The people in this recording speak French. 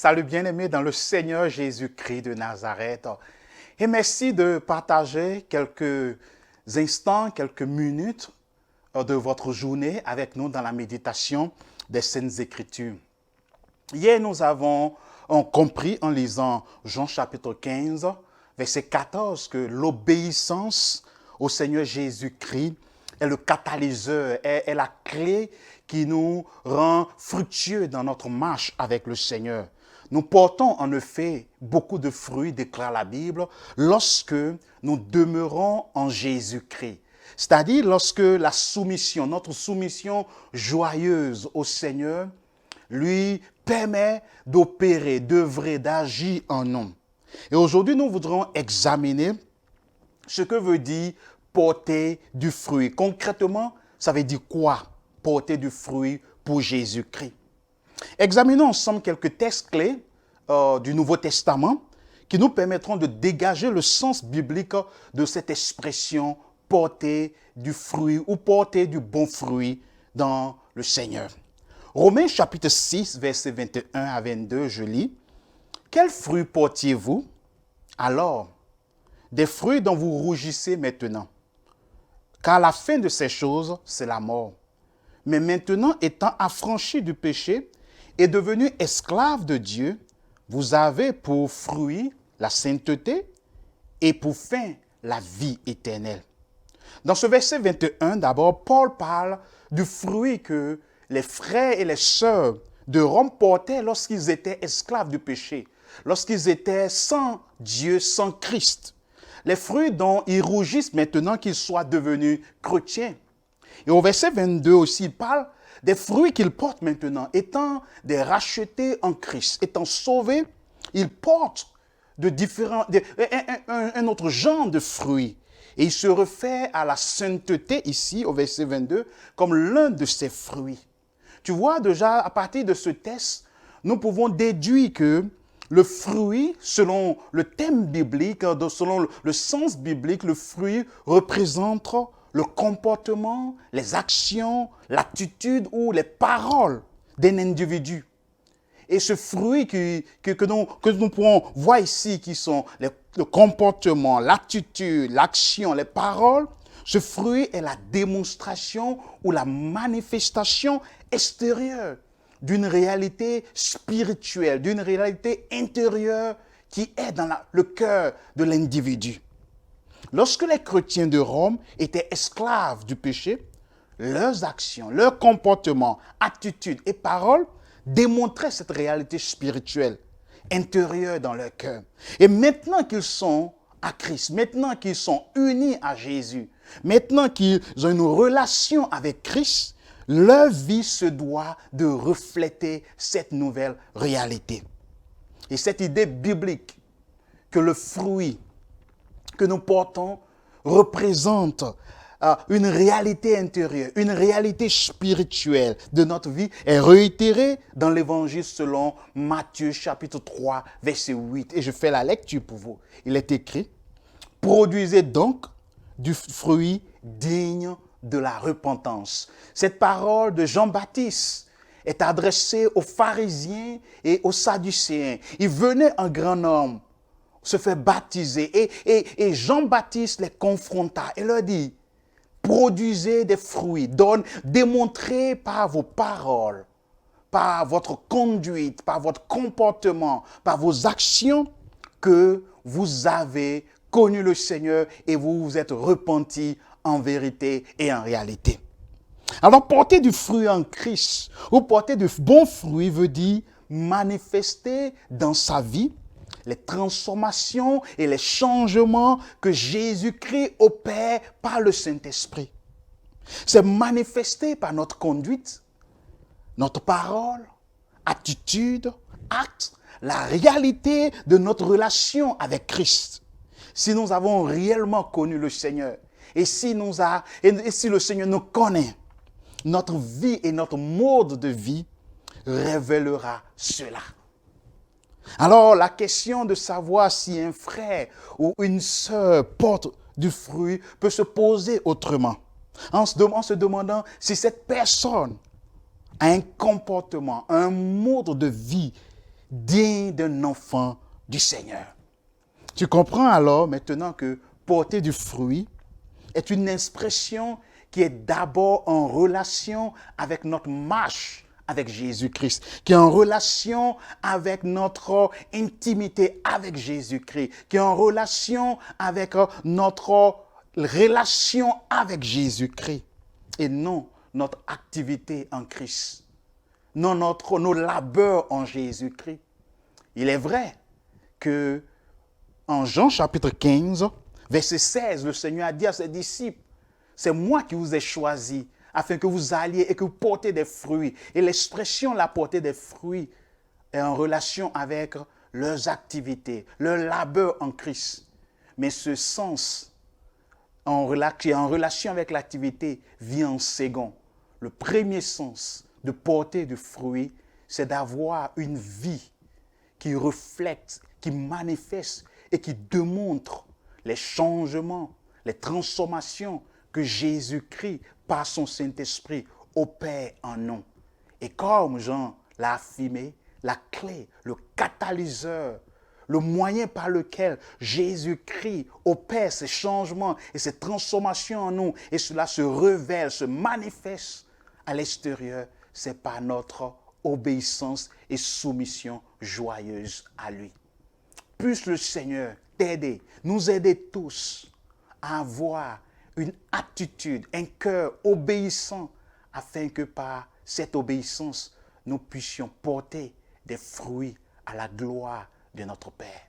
Salut bien-aimés dans le Seigneur Jésus-Christ de Nazareth. Et merci de partager quelques instants, quelques minutes de votre journée avec nous dans la méditation des Saintes Écritures. Hier, nous avons compris en lisant Jean chapitre 15, verset 14, que l'obéissance au Seigneur Jésus-Christ est le catalyseur, est la clé qui nous rend fructueux dans notre marche avec le Seigneur. Nous portons en effet beaucoup de fruits, déclare la Bible, lorsque nous demeurons en Jésus-Christ. C'est-à-dire lorsque la soumission, notre soumission joyeuse au Seigneur, lui permet d'opérer, d'œuvrer, d'agir en nous. Et aujourd'hui, nous voudrons examiner ce que veut dire porter du fruit. Concrètement, ça veut dire quoi, porter du fruit pour Jésus-Christ? Examinons ensemble quelques textes clés du Nouveau Testament qui nous permettront de dégager le sens biblique de cette expression porter du fruit ou porter du bon fruit dans le Seigneur. Romains chapitre 6, versets 21 à 22, je lis. « Quels fruits portiez-vous alors? Des fruits dont vous rougissez maintenant. Car la fin de ces choses, c'est la mort. Mais maintenant, étant affranchis du péché et devenus esclaves de Dieu, vous avez pour fruit la sainteté et pour fin la vie éternelle. » Dans ce verset 21, d'abord, Paul parle du fruit que les frères et les sœurs de Rome portaient lorsqu'ils étaient esclaves du péché, lorsqu'ils étaient sans Dieu, sans Christ. Les fruits dont ils rougissent maintenant qu'ils soient devenus chrétiens. Et au verset 22 aussi, il parle des fruits qu'ils portent maintenant, étant des rachetés en Christ, étant sauvés, ils portent un autre genre de fruits. Et il se réfère à la sainteté ici, au verset 22, comme l'un de ses fruits. Tu vois, déjà, à partir de ce texte, nous pouvons déduire que le fruit, selon le thème biblique, selon le sens biblique, le fruit représente le comportement, les actions, l'attitude ou les paroles d'un individu. Et ce fruit que nous pouvons voir ici, qui sont le comportement, l'attitude, l'action, les paroles, ce fruit est la démonstration ou la manifestation extérieure d'une réalité spirituelle, d'une réalité intérieure qui est dans le cœur de l'individu. Lorsque les chrétiens de Rome étaient esclaves du péché, leurs actions, leurs comportements, attitudes et paroles démontraient cette réalité spirituelle, intérieure dans leur cœur. Et maintenant qu'ils sont à Christ, maintenant qu'ils sont unis à Jésus, maintenant qu'ils ont une relation avec Christ, leur vie se doit de refléter cette nouvelle réalité. Et cette idée biblique que le fruit que nous portons représente une réalité intérieure, une réalité spirituelle de notre vie est réitérée dans l'évangile selon Matthieu chapitre 3, verset 8. Et je fais la lecture pour vous. Il est écrit, « Produisez donc du fruit digne de la repentance. » Cette parole de Jean-Baptiste est adressée aux pharisiens et aux sadducéens. Ils venaient en grand nombre se faire baptiser et Jean-Baptiste les confronta et leur dit, produisez des fruits, démontrez par vos paroles, par votre conduite, par votre comportement, par vos actions que vous avez connu le Seigneur et vous vous êtes repentis en vérité et en réalité. Alors porter du fruit en Christ ou porter de bons fruits veut dire manifester dans sa vie les transformations et les changements que Jésus-Christ opère par le Saint-Esprit. C'est manifesté par notre conduite, notre parole, attitude, acte, la réalité de notre relation avec Christ. Si nous avons réellement connu le Seigneur et si le Seigneur nous connaît, notre vie et notre mode de vie révélera cela. Alors, la question de savoir si un frère ou une sœur porte du fruit peut se poser autrement, en se demandant si cette personne a un comportement, un mode de vie digne d'un enfant du Seigneur. Tu comprends alors maintenant que porter du fruit est une expression qui est d'abord en relation avec notre marche avec Jésus-Christ, qui est en relation avec notre intimité avec Jésus-Christ, qui est en relation avec notre relation avec Jésus-Christ, et non notre activité en Christ, non nos labeurs en Jésus-Christ. Il est vrai que en Jean chapitre 15, verset 16, le Seigneur a dit à ses disciples, c'est moi qui vous ai choisi afin que vous alliez et que vous portez des fruits. Et l'expression la porter des fruits est en relation avec leurs activités, leur labeur en Christ. Mais ce sens qui est en relation avec l'activité vient en second. Le premier sens de porter du fruit, c'est d'avoir une vie qui reflète, qui manifeste et qui démontre les changements, les transformations que Jésus-Christ, par son Saint-Esprit, opère en nous. Et comme Jean l'a affirmé, la clé, le catalyseur, le moyen par lequel Jésus-Christ opère ces changements et ces transformations en nous, et cela se révèle, se manifeste à l'extérieur, c'est par notre obéissance et soumission joyeuse à lui. Puisse le Seigneur t'aider, nous aider tous à avoir une attitude, un cœur obéissant, afin que par cette obéissance, nous puissions porter des fruits à la gloire de notre Père.